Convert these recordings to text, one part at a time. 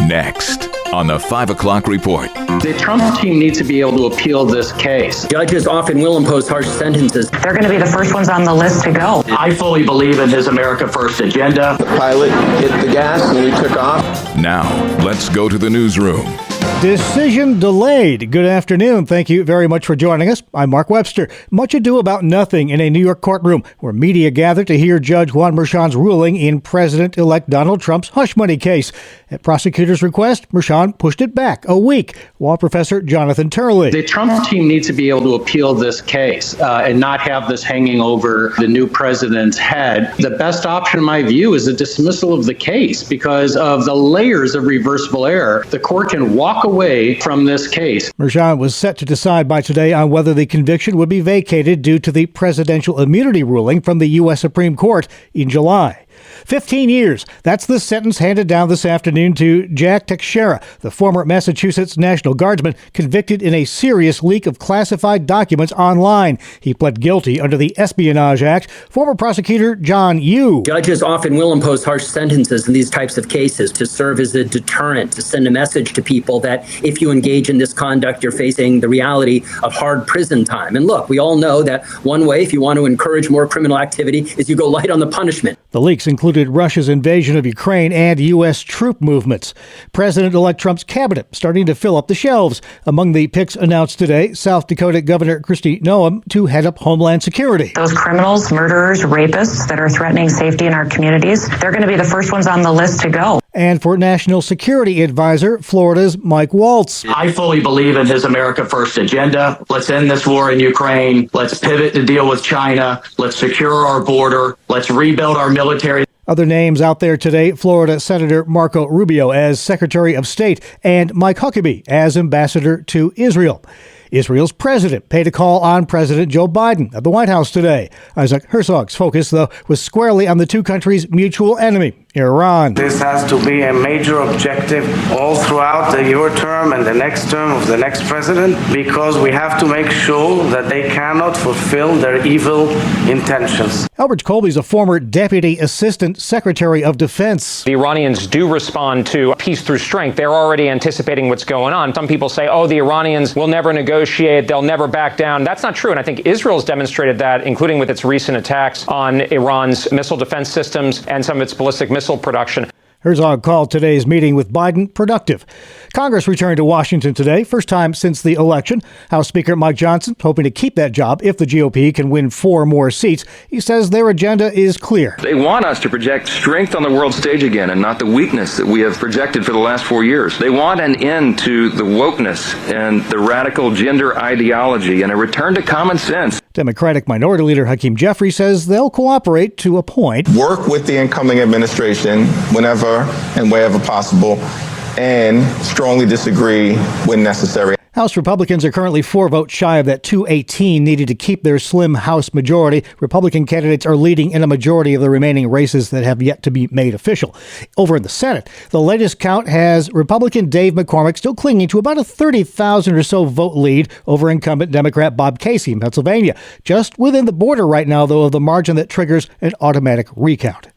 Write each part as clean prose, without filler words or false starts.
Next on the 5 o'clock report. The Trump team needs to be able to appeal this case. Judges often will impose harsh sentences. They're going to be the first ones on the list to go. I fully believe in his America First agenda. The pilot hit the gas and we took off. Now, let's go to the newsroom. Decision delayed. Good afternoon. Thank you very much for joining us. I'm Mark Webster. Much ado about nothing in a New York courtroom where media gathered to hear Judge Juan Merchan's ruling in President-elect Donald Trump's hush money case. At prosecutors' request, Merchan pushed it back a week. Law professor Jonathan Turley. The Trump team needs to be able to appeal this case and not have this hanging over the new president's head. The best option, in my view, is a dismissal of the case because of the layers of reversible error. The court can walk away from this case. Merchan was set to decide by today on whether the conviction would be vacated due to the presidential immunity ruling from the U.S. Supreme Court in July. 15 years. That's the sentence handed down this afternoon to Jack Teixeira, the former Massachusetts National Guardsman convicted in a serious leak of classified documents online. He pled guilty under the Espionage Act. Former prosecutor John Yoo. Judges often will impose harsh sentences in these types of cases to serve as a deterrent, to send a message to people that if you engage in this conduct, you're facing the reality of hard prison time. And look, we all know that one way, if you want to encourage more criminal activity, is you go light on the punishment. The leaks included Russia's invasion of Ukraine and U.S. troop movements. President-elect Trump's cabinet starting to fill up the shelves. Among the picks announced today, South Dakota Governor Kristi Noem to head up Homeland Security. Those criminals, murderers, rapists that are threatening safety in our communities, they're going to be the first ones on the list to go. And for National Security Advisor, Florida's Mike Waltz. I fully believe in his America First agenda. Let's end this war in Ukraine. Let's pivot to deal with China. Let's secure our border. Let's rebuild our military. Other names out there today, Florida Senator Marco Rubio as Secretary of State and Mike Huckabee as Ambassador to Israel. Israel's president paid a call on President Joe Biden at the White House today. Isaac Herzog's focus, though, was squarely on the two countries' mutual enemy, Iran. This has to be a major objective all throughout your term and the next term of the next president, because we have to make sure that they cannot fulfill their evil intentions. Albert Colby's a former Deputy Assistant Secretary of Defense. The Iranians do respond to peace through strength. They're already anticipating what's going on. Some people say, oh, the Iranians will never negotiate. They'll never back down. That's not true. And I think Israel's demonstrated that, including with its recent attacks on Iran's missile defense systems and some of its ballistic missile production. Herzog called today's meeting with Biden productive. Congress returned to Washington today, first time since the election. House Speaker Mike Johnson hoping to keep that job if the GOP can win 4 more seats. He says their agenda is clear. They want us to project strength on the world stage again and not the weakness that we have projected for the last 4 years. They want an end to the wokeness and the radical gender ideology and a return to common sense. Democratic Minority Leader Hakeem Jeffries says they'll cooperate to a point. Work with the incoming administration whenever and wherever possible, and strongly disagree when necessary. House Republicans are currently 4 votes shy of that 218 needed to keep their slim House majority. Republican candidates are leading in a majority of the remaining races that have yet to be made official. Over in the Senate, the latest count has Republican Dave McCormick still clinging to about a 30,000 or so vote lead over incumbent Democrat Bob Casey in Pennsylvania. Just within the border right now, though, of the margin that triggers an automatic recount.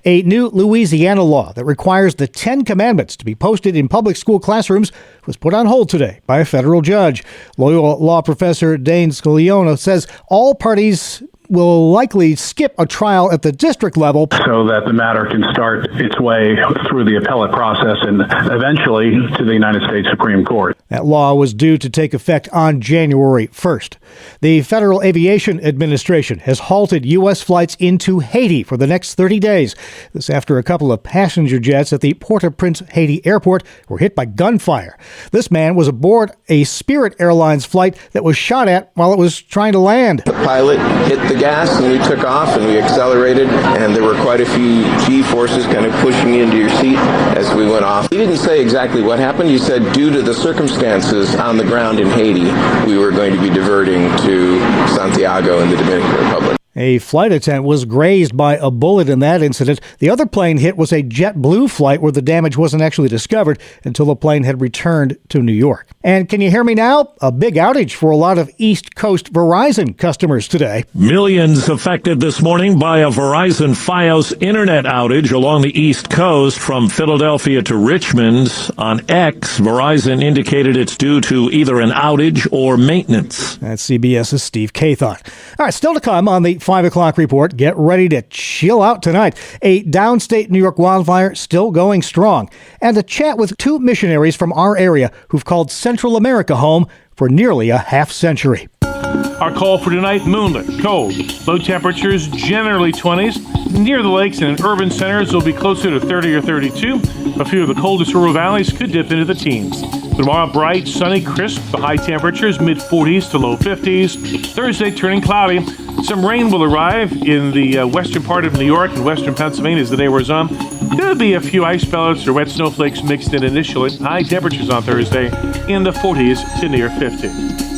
A new Louisiana law that requires the 10 Commandments to be posted in public school classrooms was put on hold today by a federal judge. Loyola law professor Dane Scaglione says all parties will likely skip a trial at the district level so that the matter can start its way through the appellate process and eventually to the United States Supreme Court. That law was due to take effect on January 1st. The Federal Aviation Administration has halted U.S. flights into Haiti for the next 30 days. This after a couple of passenger jets at the Port-au-Prince, Haiti airport were hit by gunfire. This man was aboard a Spirit Airlines flight that was shot at while it was trying to land. The pilot hit the gas and we took off and we accelerated, and there were quite a few G-forces kind of pushing you into your seat as we went off. He didn't say exactly what happened. He said due to the circumstances on the ground in Haiti, we were going to be diverting to Santiago in the Dominican Republic. A flight attendant was grazed by a bullet in that incident. The other plane hit was a JetBlue flight where the damage wasn't actually discovered until the plane had returned to New York. And can you hear me now? A big outage for a lot of East Coast Verizon customers today. Millions affected this morning by a Verizon Fios internet outage along the East Coast from Philadelphia to Richmond. On X, Verizon indicated it's due to either an outage or maintenance. That's CBS's Steve Cathon. All right, still to come on the 5 o'clock report. Get ready to chill out tonight. A downstate New York wildfire still going strong. And a chat with two missionaries from our area who've called Central America home for nearly a half century. Our call for tonight, moonlit, cold, low temperatures, generally 20s. Near the lakes and in urban centers, will be closer to 30 or 32. A few of the coldest rural valleys could dip into the teens. Tomorrow, bright, sunny, crisp, the high temperatures, mid-40s to low 50s. Thursday, turning cloudy. Some rain will arrive in the western part of New York and western Pennsylvania as the day wears on. There'll be a few ice pellets or wet snowflakes mixed in initially. High temperatures on Thursday in the 40s to near 50.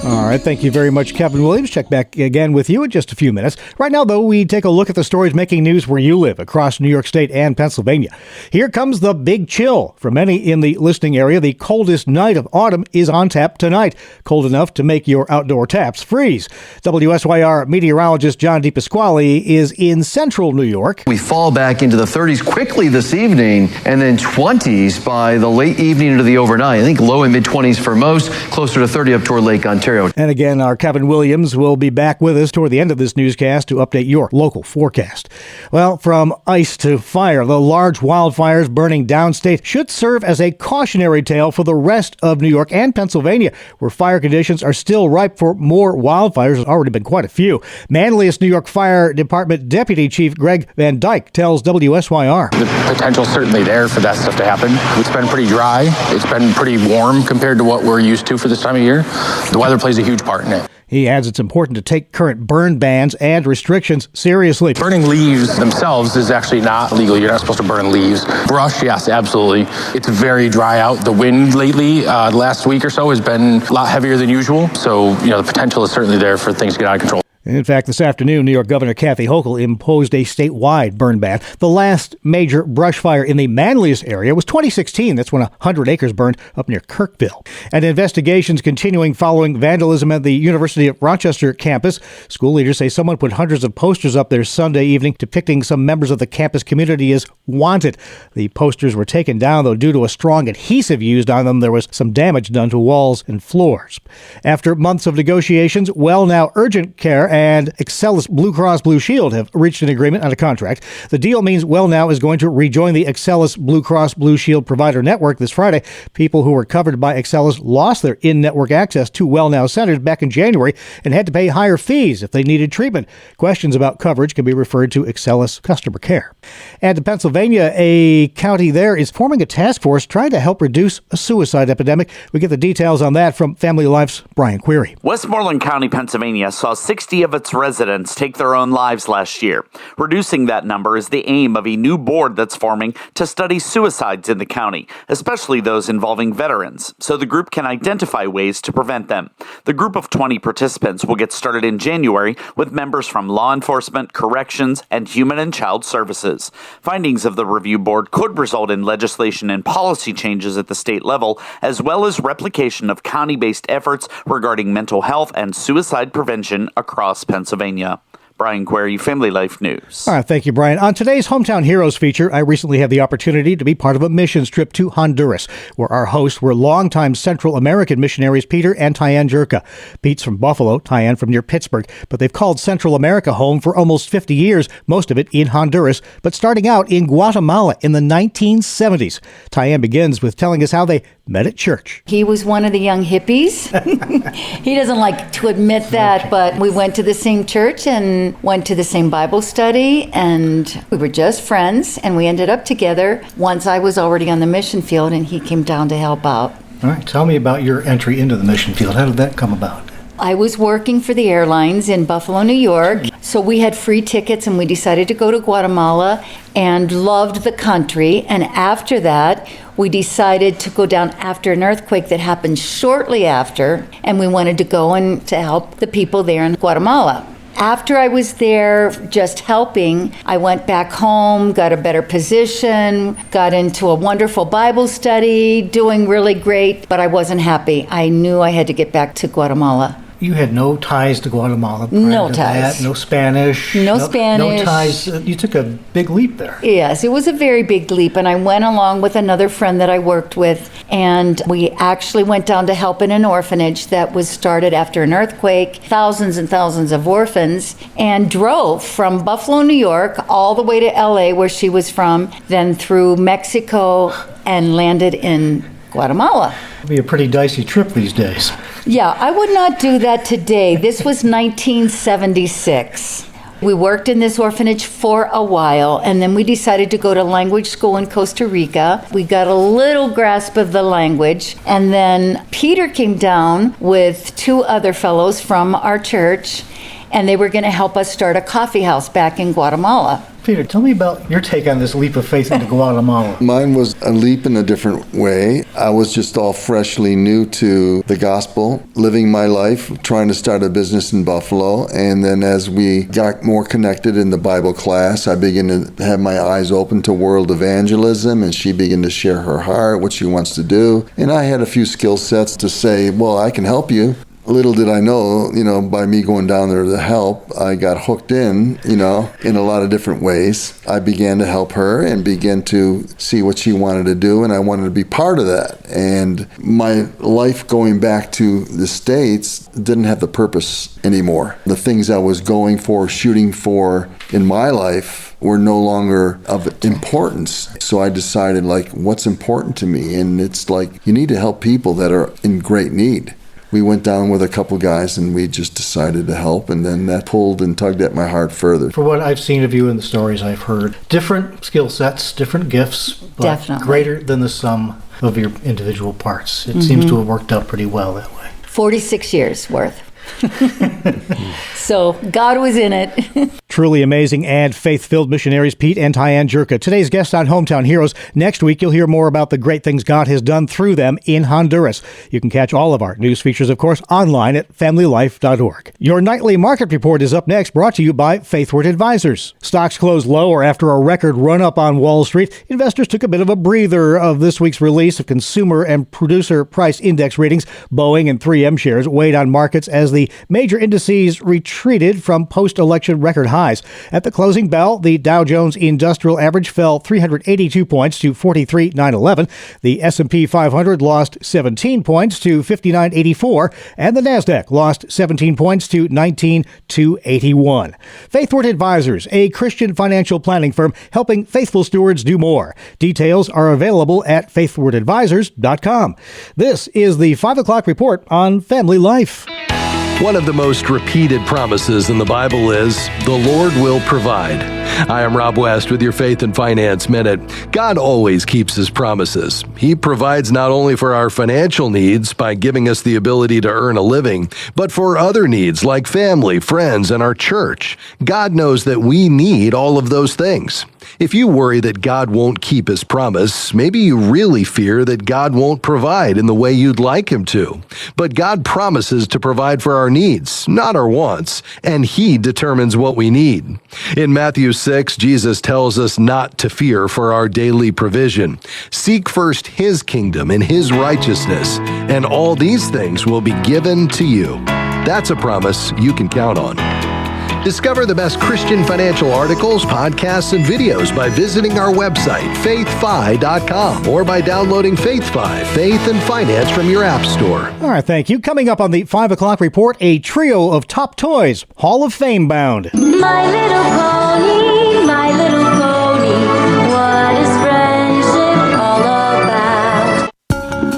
All right, thank you very much, Kevin Williams. Check back again with you in just a few minutes. Right now, though, we take a look at the stories making news where you live across New York State and Pennsylvania. Here comes the big chill. For many in the listening area, the coldest night of autumn is on tap tonight. Cold enough to make your outdoor taps freeze. WSYR meteorologist John DePasquale is in central New York. We fall back into the 30s quickly this evening and then 20s by the late evening into the overnight. I think low and mid 20s for most, closer to 30 up toward Lake Ontario. And again, our Kevin Williams will be back with us toward the end of this newscast to update your local forecast. Well, from ice to fire, the large wildfires burning downstate should serve as a cautionary tale for the rest of New York and Pennsylvania, where fire conditions are still ripe for more wildfires. There's already been quite a few. Manlius New York Fire Department Deputy Chief Greg Van Dyke tells WSYR. The potential's certainly there for that stuff to happen. It's been pretty dry. It's been pretty warm compared to what we're used to for this time of year. The weather plays a huge part in it. He adds it's important to take current burn bans and restrictions seriously. Burning leaves themselves is actually not legal. You're not supposed to burn leaves. Brush, yes, absolutely. It's very dry out. The wind lately, last week or so, has been a lot heavier than usual. So, the potential is certainly there for things to get out of control. In fact, this afternoon, New York Governor Kathy Hochul imposed a statewide burn ban. The last major brush fire in the Manlius area was 2016. That's when 100 acres burned up near Kirkville. And investigations continuing following vandalism at the University of Rochester campus. School leaders say someone put hundreds of posters up there Sunday evening depicting some members of the campus community as wanted. The posters were taken down, though, due to a strong adhesive used on them. There was some damage done to walls and floors. After months of negotiations, WellNow Urgent Care and Excelis Blue Cross Blue Shield have reached an agreement on a contract. The deal means WellNow is going to rejoin the Excelis Blue Cross Blue Shield provider network this Friday. People who were covered by Excelis lost their in-network access to WellNow centers back in January and had to pay higher fees if they needed treatment. Questions about coverage can be referred to Excelis customer care. And in Pennsylvania, a county there is forming a task force trying to help reduce a suicide epidemic. We get the details on that from Family Life's Brian Query. Westmoreland County, Pennsylvania saw 60 of its residents take their own lives last year. Reducing that number is the aim of a new board that's forming to study suicides in the county, especially those involving veterans, so the group can identify ways to prevent them. The group of 20 participants will get started in January with members from law enforcement, corrections, and human and child services. Findings of the review board could result in legislation and policy changes at the state level, as well as replication of county-based efforts regarding mental health and suicide prevention across Pennsylvania. Brian Query, Family Life News. All right, thank you, Brian. On today's Hometown Heroes feature, I recently had the opportunity to be part of a missions trip to Honduras, where our hosts were longtime Central American missionaries Peter and Tyann Jerka. Pete's from Buffalo, Tyann from near Pittsburgh, but they've called Central America home for almost 50 years, most of it in Honduras, but starting out in Guatemala in the 1970s. Tyann begins with telling us how they met at church. He was one of the young hippies. He doesn't like to admit that, but we went to the same church and went to the same Bible study, and we were just friends, and we ended up together once I was already on the mission field and he came down to help out. All right, tell me about your entry into the mission field. How did that come about? I was working for the airlines in Buffalo, New York, so we had free tickets and we decided to go to Guatemala and loved the country. And after that, we decided to go down after an earthquake that happened shortly after, and we wanted to go and to help the people there in Guatemala. After I was there just helping, I went back home, got a better position, got into a wonderful Bible study, doing really great, but I wasn't happy. I knew I had to get back to Guatemala. You had no ties to Guatemala prior No to ties. that, no Spanish. No Spanish. No ties. You took a big leap there. Yes, it was a very big leap, and I went along with another friend that I worked with, and we actually went down to help in an orphanage that was started after an earthquake, thousands and thousands of orphans, and drove from Buffalo, New York, all the way to LA, where she was from, then through Mexico, and landed in Guatemala. It'd be a pretty dicey trip these days. Yeah, I would not do that today. This was 1976. We worked in this orphanage for a while, and then we decided to go to language school in Costa Rica. We got a little grasp of the language, and then Peter came down with 2 other fellows from our church, and they were going to help us start a coffee house back in Guatemala. Peter, tell me about your take on this leap of faith into Guatemala. Mine was a leap in a different way. I was just all freshly new to the gospel, living my life, trying to start a business in Buffalo. And then as we got more connected in the Bible class, I began to have my eyes open to world evangelism, and she began to share her heart, what she wants to do. And I had a few skill sets to say, well, I can help you. Little did I know, by me going down there to help, I got hooked in a lot of different ways. I began to help her and began to see what she wanted to do, and I wanted to be part of that. And my life going back to the States didn't have the purpose anymore. The things I was going for, shooting for in my life were no longer of importance. So I decided, what's important to me? And it's you need to help people that are in great need. We went down with a couple guys and we just decided to help, and then that pulled and tugged at my heart further. For what I've seen of you and the stories I've heard, different skill sets, different gifts, but Definitely. greater than the sum of your individual parts. It seems to have worked out pretty well that way. 46 years worth. So God was in it. Truly amazing and faith-filled missionaries Pete and Tyann Jurka. Today's guest on Hometown Heroes. Next week, you'll hear more about the great things God has done through them in Honduras. You can catch all of our news features, of course, online at familylife.org. Your nightly market report is up next, brought to you by Faithward Advisors. Stocks closed lower after a record run-up on Wall Street. Investors took a bit of a breather of this week's release of consumer and producer price index readings. Boeing and 3M shares weighed on markets as the major indices retreated from post-election record highs. At the closing bell, the Dow Jones Industrial Average fell 382 points to 43,911. The S&P 500 lost 17 points to 59,84, and the Nasdaq lost 17 points to 19,281. Faithward Advisors, a Christian financial planning firm helping faithful stewards do more. Details are available at faithwardadvisors.com. This is the 5 o'clock report on Family Life. One of the most repeated promises in the Bible is, "The Lord will provide." I am Rob West with your Faith and Finance Minute. God always keeps His promises. He provides not only for our financial needs by giving us the ability to earn a living, but for other needs like family, friends, and our church. God knows that we need all of those things. If you worry that God won't keep His promise, maybe you really fear that God won't provide in the way you'd like Him to. But God promises to provide for our needs, not our wants, and He determines what we need. In Matthew 6, Jesus tells us not to fear for our daily provision. Seek first His kingdom and His righteousness, and all these things will be given to you. That's a promise you can count on. Discover the best Christian financial articles, podcasts, and videos by visiting our website, faithfi.com, or by downloading FaithFi, Faith and Finance from your app store. All right, thank you. Coming up on the 5 o'clock report, a trio of top toys, Hall of Fame bound. My little pony, what is friendship all about?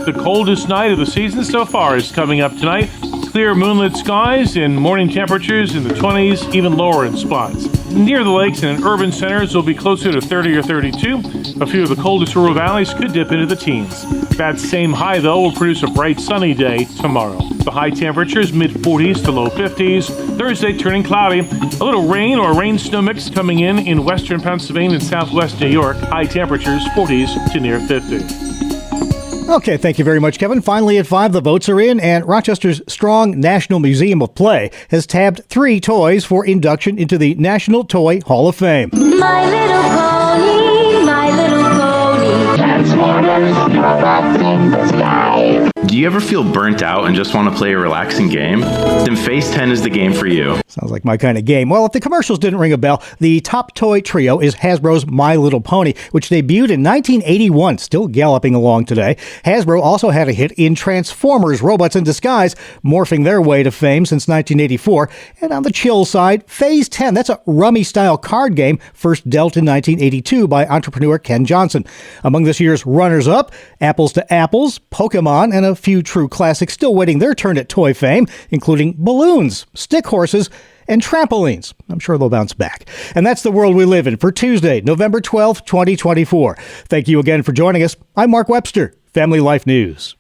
The coldest night of the season so far is coming up tonight. Clear moonlit skies and morning temperatures in the 20s, even lower in spots. Near the lakes and in urban centers will be closer to 30 or 32. A few of the coldest rural valleys could dip into the teens. That same high, though, will produce a bright sunny day tomorrow. The high temperatures mid-40s to low 50s. Thursday turning cloudy. A little rain or rain-snow mix coming in western Pennsylvania and southwest New York. High temperatures 40s to near 50. Okay, thank you very much, Kevin. Finally at 5, the votes are in, and Rochester's Strong National Museum of Play has tabbed 3 toys for induction into the National Toy Hall of Fame. My little pony, my little pony. Transformers, robots in the sky. Do you ever feel burnt out and just want to play a relaxing game? Then Phase 10 is the game for you. Sounds like my kind of game. Well, if the commercials didn't ring a bell, the top toy trio is Hasbro's My Little Pony, which debuted in 1981, still galloping along today. Hasbro also had a hit in Transformers Robots in Disguise, morphing their way to fame since 1984. And on the chill side, Phase 10, that's a rummy-style card game first dealt in 1982 by entrepreneur Ken Johnson. Among this year's runners-up, Apples to Apples, Pokemon, and a few true classics still waiting their turn at toy fame, including balloons, stick horses, and trampolines. I'm sure they'll bounce back. And that's the world we live in for Tuesday, November 12th, 2024. Thank you again for joining us. I'm Mark Webster, Family Life News.